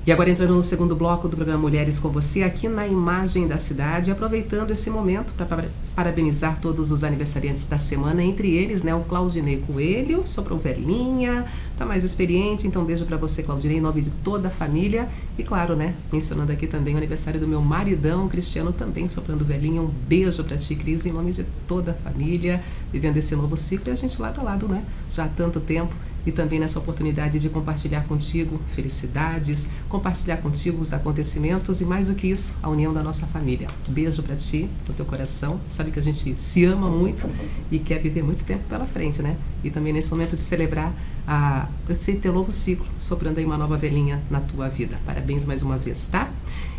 E agora entrando no segundo bloco do programa Mulheres com Você, aqui na Imagem da Cidade, aproveitando esse momento para parabenizar todos os aniversariantes da semana, entre eles, né, o Claudinei Coelho, soprou velhinha, tá mais experiente, então beijo para você, Claudinei, em nome de toda a família. E claro, né, mencionando aqui também o aniversário do meu maridão, Cristiano, também soprando velhinha, um beijo para ti, Cris, em nome de toda a família, vivendo esse novo ciclo, e a gente lado a lado, né, já há tanto tempo. E também nessa oportunidade de compartilhar contigo felicidades, compartilhar contigo os acontecimentos e mais do que isso, a união da nossa família. Beijo pra ti, no teu coração. Sabe que a gente se ama muito e quer viver muito tempo pela frente, né? E também nesse momento de celebrar esse teu novo ciclo, soprando aí uma nova velhinha na tua vida. Parabéns mais uma vez, tá?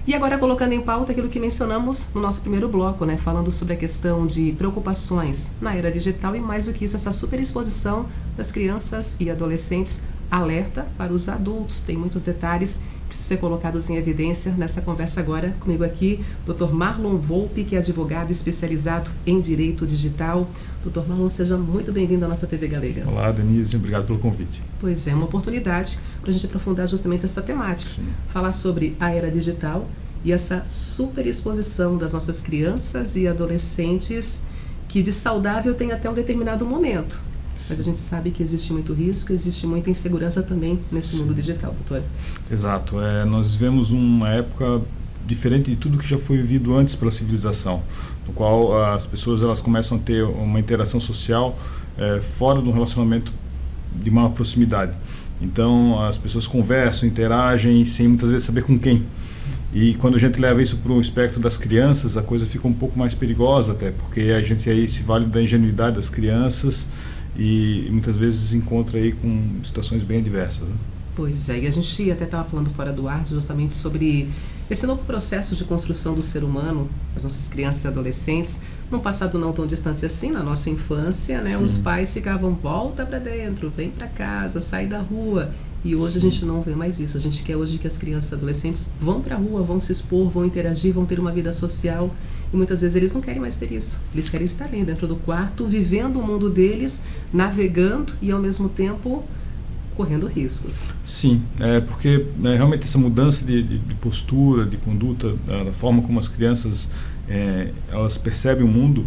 E agora colocando em pauta aquilo que mencionamos no nosso primeiro bloco, né? Falando sobre a questão de preocupações na era digital e mais do que isso, essa superexposição das crianças e adolescentes. Alerta para os adultos, tem muitos detalhes que precisam ser colocados em evidência nessa conversa agora. Comigo aqui, Dr. Marlon Volpe, que é advogado especializado em Direito Digital. Dr. Marlon, seja muito bem-vindo à nossa TV Galega. Olá, Denise, obrigado pelo convite. Pois é, uma oportunidade para a gente aprofundar justamente essa temática. Sim. Falar sobre a era digital e essa superexposição das nossas crianças e adolescentes, que de saudável tem até um determinado momento. Mas a gente sabe que existe muito risco, existe muita insegurança também nesse mundo digital, doutor. Exato. Nós vivemos uma época diferente de tudo que já foi vivido antes pela civilização, no qual as pessoas elas começam a ter uma interação social fora de um relacionamento de maior proximidade. Então as pessoas conversam, interagem sem muitas vezes saber com quem. E quando a gente leva isso para o espectro das crianças, a coisa fica um pouco mais perigosa até, porque a gente aí se vale da ingenuidade das crianças e muitas vezes encontra aí com situações bem adversas, né? Pois é, e a gente até estava falando fora do ar justamente sobre esse novo processo de construção do ser humano, as nossas crianças e adolescentes, num passado não tão distante assim, na nossa infância, né? Sim. Os pais ficavam, volta para dentro, vem para casa, sai da rua. E hoje a gente não vê mais isso. A gente quer hoje que as crianças e adolescentes vão para a rua, vão se expor, vão interagir, vão ter uma vida social. E muitas vezes eles não querem mais ter isso. Eles querem estar ali dentro do quarto, vivendo o mundo deles, navegando e ao mesmo tempo correndo riscos. Sim, porque realmente essa mudança de postura, de conduta, da forma como as crianças elas percebem o mundo,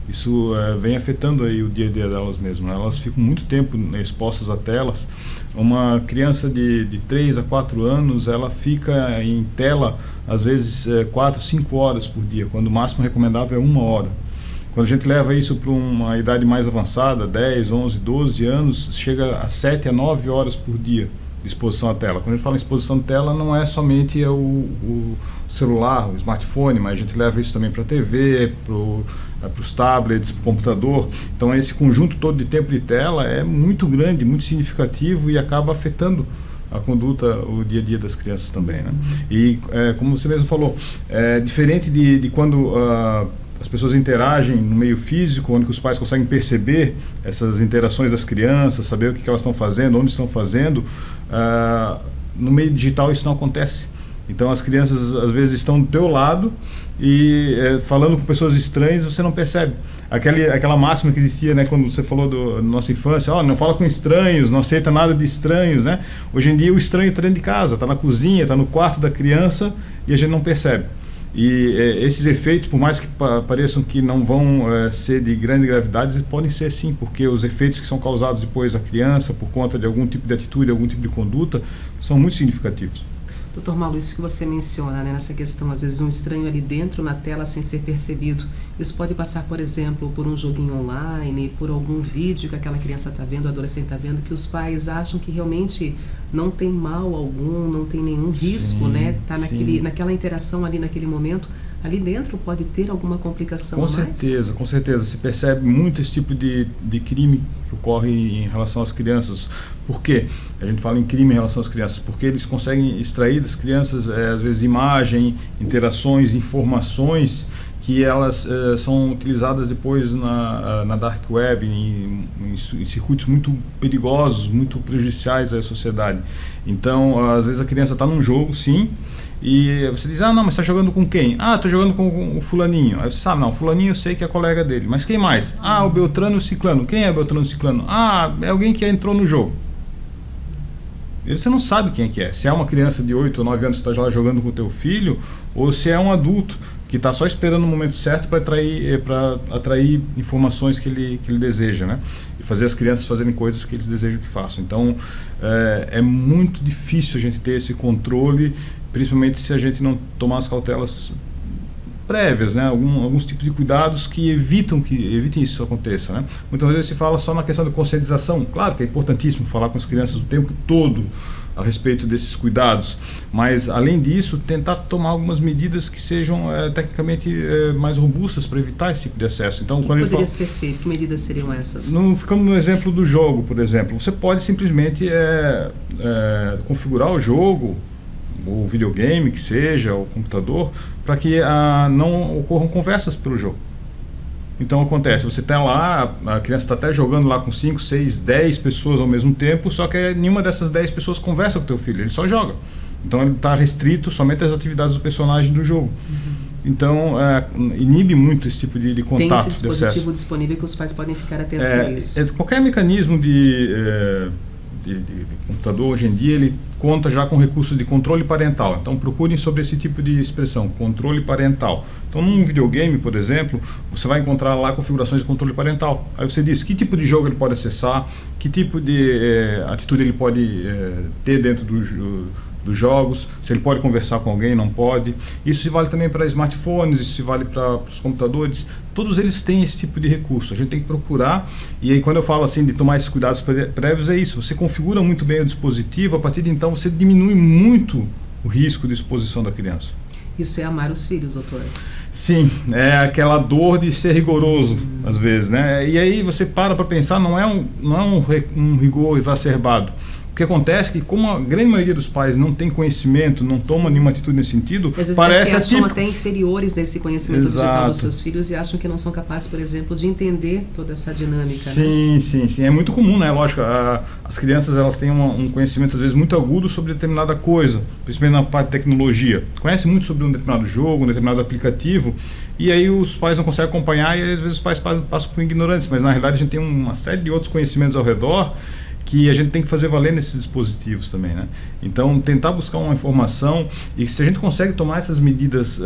isso vem afetando aí o dia a dia delas mesmo, né? Elas ficam muito tempo expostas a telas. Uma criança de 3 a 4 anos, ela fica em tela às vezes 4, 5 horas por dia, quando o máximo recomendável é 1 hora. Quando a gente leva isso para uma idade mais avançada, 10, 11, 12 anos, chega a 7 a 9 horas por dia de exposição à tela. Quando a gente fala em exposição à tela, não é somente o celular, o smartphone, mas a gente leva isso também para a TV, para os tablets, para o computador. Então esse conjunto todo de tempo de tela é muito grande, muito significativo e acaba afetando a conduta, o dia a dia das crianças também, né? E como você mesmo falou, diferente de quando as pessoas interagem no meio físico, onde os pais conseguem perceber essas interações das crianças, saber o que elas estão fazendo, onde estão fazendo, no meio digital isso não acontece. Então as crianças às vezes estão do teu lado e falando com pessoas estranhas, você não percebe. Aquela máxima que existia, né, quando você falou da nossa infância, não fala com estranhos, não aceita nada de estranhos, né? Hoje em dia o estranho está dentro de casa, está na cozinha, está no quarto da criança e a gente não percebe. E esses efeitos, por mais que pareçam que não vão ser de grande gravidade, eles podem ser sim, porque os efeitos que são causados depois à criança por conta de algum tipo de atitude, algum tipo de conduta, são muito significativos. Doutor Marlon, isso que você menciona, né, nessa questão, às vezes um estranho ali dentro na tela sem ser percebido, isso pode passar, por exemplo, por um joguinho online, por algum vídeo que aquela criança está vendo, o adolescente está vendo, que os pais acham que realmente não tem mal algum, não tem nenhum risco, sim, né? Tá naquela interação ali naquele momento, ali dentro pode ter alguma complicação com a mais? Com certeza. Se percebe muito esse tipo de crime que ocorre em relação às crianças. Por quê? A gente fala em crime em relação às crianças, porque eles conseguem extrair das crianças, às vezes, imagem, interações, informações que elas são utilizadas depois na dark web, em circuitos muito perigosos, muito prejudiciais à sociedade. Então, às vezes a criança está num jogo, sim, e você diz, não, mas está jogando com quem? Estou jogando com o fulaninho. Aí você sabe, não, fulaninho eu sei que é colega dele, mas quem mais? O Beltrano e o Ciclano. Quem é o Beltrano e o Ciclano? É alguém que entrou no jogo. E você não sabe quem é que é. Se é uma criança de 8 ou 9 anos que está lá jogando com o teu filho, ou se é um adulto que está só esperando o momento certo para atrair informações que ele deseja, né? E fazer as crianças fazerem coisas que eles desejam que façam. Então, é muito difícil a gente ter esse controle, principalmente se a gente não tomar as cautelas prévias, né? Alguns tipos de cuidados que evitem isso aconteça, né? Muitas vezes se fala só na questão da conscientização. Claro que é importantíssimo falar com as crianças o tempo todo a respeito desses cuidados, mas além disso tentar tomar algumas medidas que sejam tecnicamente mais robustas para evitar esse tipo de acesso. Então, o que poderia ser feito? Que medidas seriam essas? Ficando no exemplo do jogo, por exemplo, você pode simplesmente configurar o jogo, o videogame que seja, o computador, para que não ocorram conversas pelo jogo. Então acontece, você está lá, a criança está até jogando lá com 5, 6, 10 pessoas ao mesmo tempo, só que nenhuma dessas 10 pessoas conversa com o teu filho, ele só joga. Então ele está restrito somente às atividades do personagem do jogo. Então inibe muito esse tipo de contato. Tem esse dispositivo disponível que os pais podem ficar atentos a isso. Qualquer mecanismo de computador hoje em dia ele conta já com recursos de controle parental. Então procurem sobre esse tipo de expressão, controle parental. Então num videogame, por exemplo, você vai encontrar lá configurações de controle parental. Aí você diz que tipo de jogo ele pode acessar, que tipo de atitude ele pode ter dentro dos jogos, se ele pode conversar com alguém, não pode. Isso se vale também para smartphones, isso se vale para os computadores. Todos eles têm esse tipo de recurso. A gente tem que procurar, e aí quando eu falo assim de tomar esses cuidados prévios, é isso. Você configura muito bem o dispositivo, a partir de então você diminui muito o risco de exposição da criança. Isso é amar os filhos, doutor? Sim, é aquela dor de ser rigoroso, às vezes, né? E aí você para pensar, não é um rigor exacerbado. O que acontece é que, como a grande maioria dos pais não tem conhecimento, não toma nenhuma atitude nesse sentido, às vezes parece acham até inferiores nesse conhecimento digital dos seus filhos e acham que não são capazes, por exemplo, de entender toda essa dinâmica. Sim, né? Sim. É muito comum, né? Lógico, as crianças elas têm um conhecimento, às vezes, muito agudo sobre determinada coisa, principalmente na parte de tecnologia. Conhecem muito sobre um determinado jogo, um determinado aplicativo, e aí os pais não conseguem acompanhar e às vezes os pais passam por ignorantes, mas na realidade a gente tem uma série de outros conhecimentos ao redor que a gente tem que fazer valer nesses dispositivos também, né? Então, tentar buscar uma informação, e se a gente consegue tomar essas medidas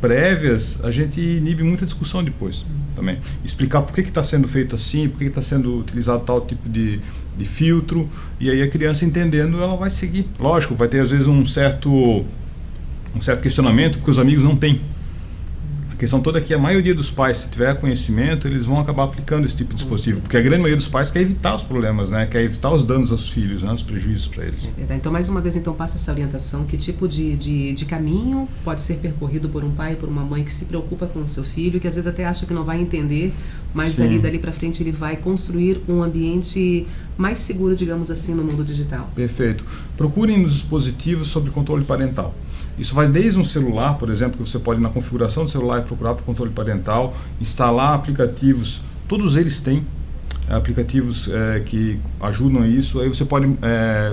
prévias, a gente inibe muita discussão depois também. Explicar por que está sendo feito assim, por que está sendo utilizado tal tipo de filtro, e aí a criança entendendo, ela vai seguir. Lógico, vai ter às vezes um certo questionamento, porque os amigos não têm. A questão toda é que a maioria dos pais, se tiver conhecimento, eles vão acabar aplicando esse tipo de dispositivo, porque a grande maioria dos pais quer evitar os problemas, né? Quer evitar os danos aos filhos, né? Os prejuízos para eles. É verdade. Então, mais uma vez, passa essa orientação, que tipo de caminho pode ser percorrido por um pai, por uma mãe que se preocupa com o seu filho, que às vezes até acha que não vai entender, mas dali para frente ele vai construir um ambiente mais seguro, digamos assim, no mundo digital. Perfeito. Procurem nos dispositivos sobre controle parental. Isso vai desde um celular, por exemplo, que você pode, na configuração do celular, procurar por controle parental, instalar aplicativos, todos eles têm aplicativos que ajudam a isso. Aí você pode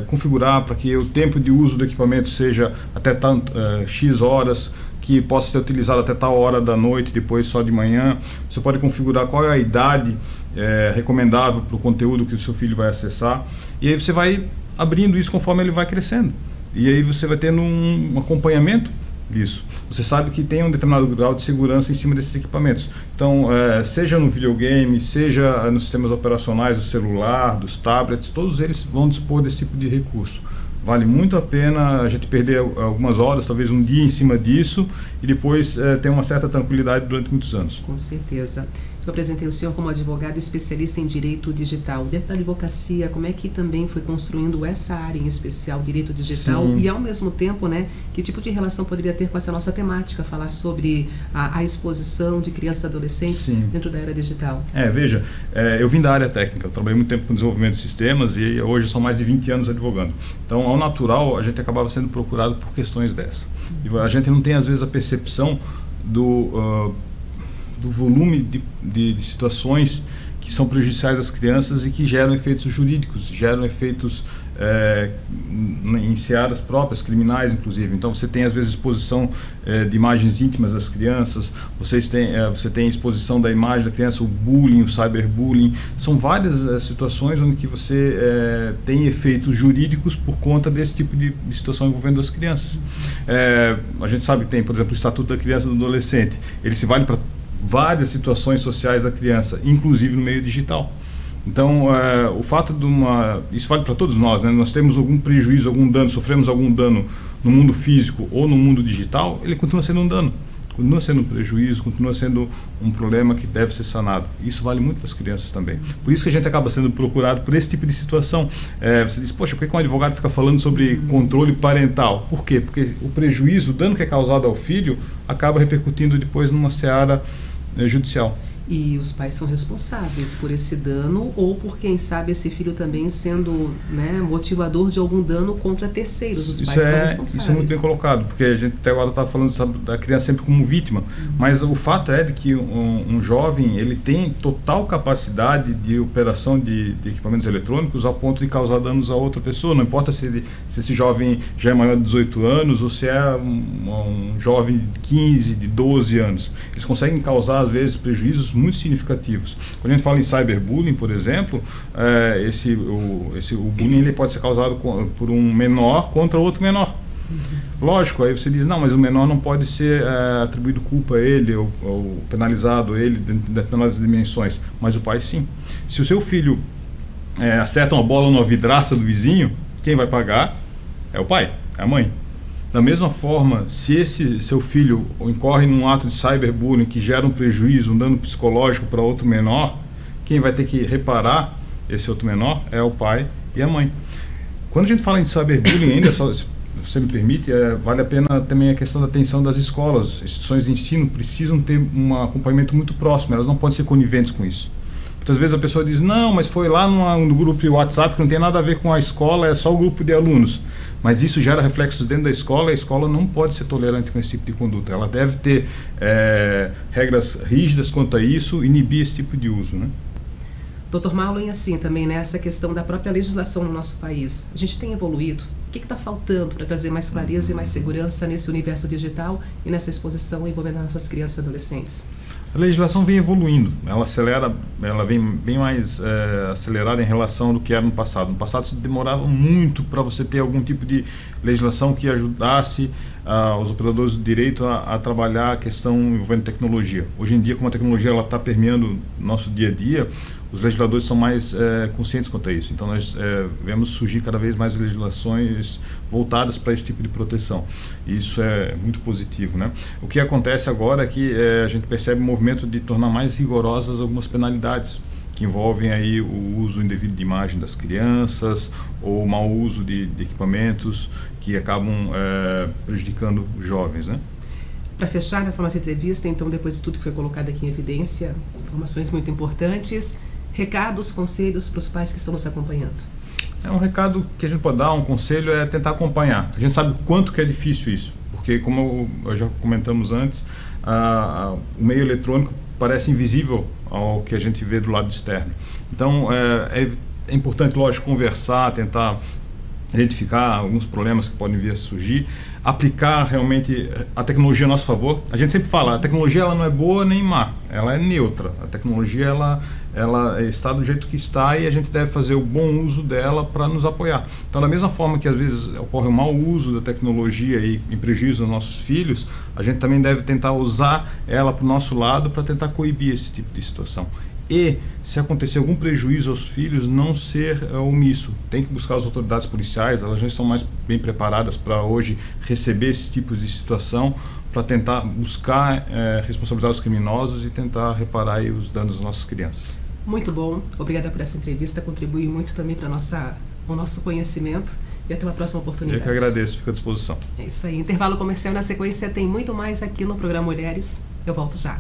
configurar para que o tempo de uso do equipamento seja até tanto, X horas, que possa ser utilizado até tal hora da noite, depois só de manhã. Você pode configurar qual é a idade recomendável para o conteúdo que o seu filho vai acessar. E aí você vai abrindo isso conforme ele vai crescendo. E aí você vai tendo um acompanhamento disso. Você sabe que tem um determinado grau de segurança em cima desses equipamentos. Então, seja no videogame, seja nos sistemas operacionais do celular, dos tablets, todos eles vão dispor desse tipo de recurso. Vale muito a pena a gente perder algumas horas, talvez um dia em cima disso, e depois ter uma certa tranquilidade durante muitos anos. Com certeza. Eu apresentei o senhor como advogado especialista em direito digital. Dentro da advocacia, como é que também foi construindo essa área em especial, direito digital? Sim. E ao mesmo tempo, né, que tipo de relação poderia ter com essa nossa temática, falar sobre a exposição de crianças e adolescentes Sim. dentro da era digital? Veja, eu vim da área técnica, eu trabalhei muito tempo com desenvolvimento de sistemas e hoje são mais de 20 anos advogando. Então, ao natural, a gente acabava sendo procurado por questões dessas. E a gente não tem, às vezes, a percepção do volume de situações que são prejudiciais às crianças e que geram efeitos jurídicos, geram efeitos em searas próprias, criminais inclusive. Então você tem às vezes exposição de imagens íntimas das crianças, você tem exposição da imagem da criança, o bullying, o cyberbullying. São várias situações onde que você tem efeitos jurídicos por conta desse tipo de situação envolvendo as crianças. A gente sabe que tem, por exemplo, o Estatuto da Criança e do Adolescente. Ele se vale para várias situações sociais da criança, inclusive no meio digital. Então, o fato de isso vale para todos nós, né? Nós temos algum prejuízo, algum dano, sofremos algum dano no mundo físico ou no mundo digital, ele continua sendo um dano, continua sendo um prejuízo, continua sendo um problema que deve ser sanado. Isso vale muito para as crianças também. Por isso que a gente acaba sendo procurado por esse tipo de situação. Você diz, poxa, por que um advogado fica falando sobre controle parental? Por quê? Porque o prejuízo, o dano que é causado ao filho, acaba repercutindo depois numa seara judicial. E os pais são responsáveis por esse dano ou por, quem sabe, esse filho também sendo, né, motivador de algum dano contra terceiros. Os pais são responsáveis. Isso é muito bem colocado, porque a gente até agora está falando, sabe, da criança sempre como vítima, mas o fato é de que um jovem ele tem total capacidade de operação de equipamentos eletrônicos ao ponto de causar danos a outra pessoa. Não importa se esse jovem já é maior de 18 anos ou se é um jovem de 15, de 12 anos. Eles conseguem causar, às vezes, prejuízos muito significativos. Quando a gente fala em cyberbullying, por exemplo, o bullying ele pode ser causado por um menor contra outro menor. Lógico, aí você diz, não, mas o menor não pode ser atribuído culpa a ele ou penalizado a ele dentro de determinadas dimensões, mas o pai sim. Se o seu filho acerta uma bola numa vidraça do vizinho, quem vai pagar é o pai, é a mãe. Da mesma forma, se esse seu filho incorre num ato de cyberbullying que gera um prejuízo, um dano psicológico para outro menor, quem vai ter que reparar esse outro menor é o pai e a mãe. Quando a gente fala em cyberbullying ainda, se você me permite, vale a pena também a questão da atenção das escolas. As instituições de ensino precisam ter um acompanhamento muito próximo, elas não podem ser coniventes com isso. Muitas vezes a pessoa diz, não, mas foi lá no grupo de WhatsApp que não tem nada a ver com a escola, é só o grupo de alunos. Mas isso gera reflexos dentro da escola, e a escola não pode ser tolerante com esse tipo de conduta. Ela deve ter regras rígidas quanto a isso, inibir esse tipo de uso, né? Dr. Marlon, assim também, né, essa questão da própria legislação no nosso país. A gente tem evoluído? O que está faltando para trazer mais clareza e mais segurança nesse universo digital e nessa exposição envolvendo nossas crianças e adolescentes? A legislação vem evoluindo, ela vem bem mais acelerada em relação do que era no passado. No passado se demorava muito para você ter algum tipo de legislação que ajudasse os operadores do direito a trabalhar a questão envolvendo tecnologia. Hoje em dia, como a tecnologia está permeando nosso dia a dia, os legisladores são mais conscientes quanto a isso. Então nós vemos surgir cada vez mais legislações voltadas para esse tipo de proteção. E isso é muito positivo, né? O que acontece agora é que a gente percebe um movimento de tornar mais rigorosas algumas penalidades que envolvem aí o uso indevido de imagem das crianças ou o mau uso de equipamentos que acabam prejudicando os jovens, né? Para fechar essa nossa entrevista, então, depois de tudo que foi colocado aqui em evidência, informações muito importantes, recados, conselhos para os pais que estão nos acompanhando. Um recado que a gente pode dar, um conselho, é tentar acompanhar. A gente sabe o quanto que é difícil isso, porque como já comentamos antes, o meio eletrônico parece invisível ao que a gente vê do lado externo. Então é importante, lógico, conversar, tentar identificar alguns problemas que podem vir a surgir, aplicar realmente a tecnologia a nosso favor. A gente sempre fala, a tecnologia ela não é boa nem má, ela é neutra. A tecnologia ela está do jeito que está e a gente deve fazer o bom uso dela para nos apoiar. Então, da mesma forma que às vezes ocorre o mau uso da tecnologia e em prejuízo aos nossos filhos, a gente também deve tentar usar ela para o nosso lado para tentar coibir esse tipo de situação. E, se acontecer algum prejuízo aos filhos, não ser omisso. Tem que buscar as autoridades policiais, elas já estão mais bem preparadas para hoje receber esse tipo de situação, para tentar buscar responsabilizar os criminosos e tentar reparar aí os danos das nossas crianças. Muito bom, obrigada por essa entrevista, contribui muito também para o nosso conhecimento e até uma próxima oportunidade. Eu que agradeço, fico à disposição. É isso aí, intervalo comercial, na sequência tem muito mais aqui no programa Mulheres, eu volto já.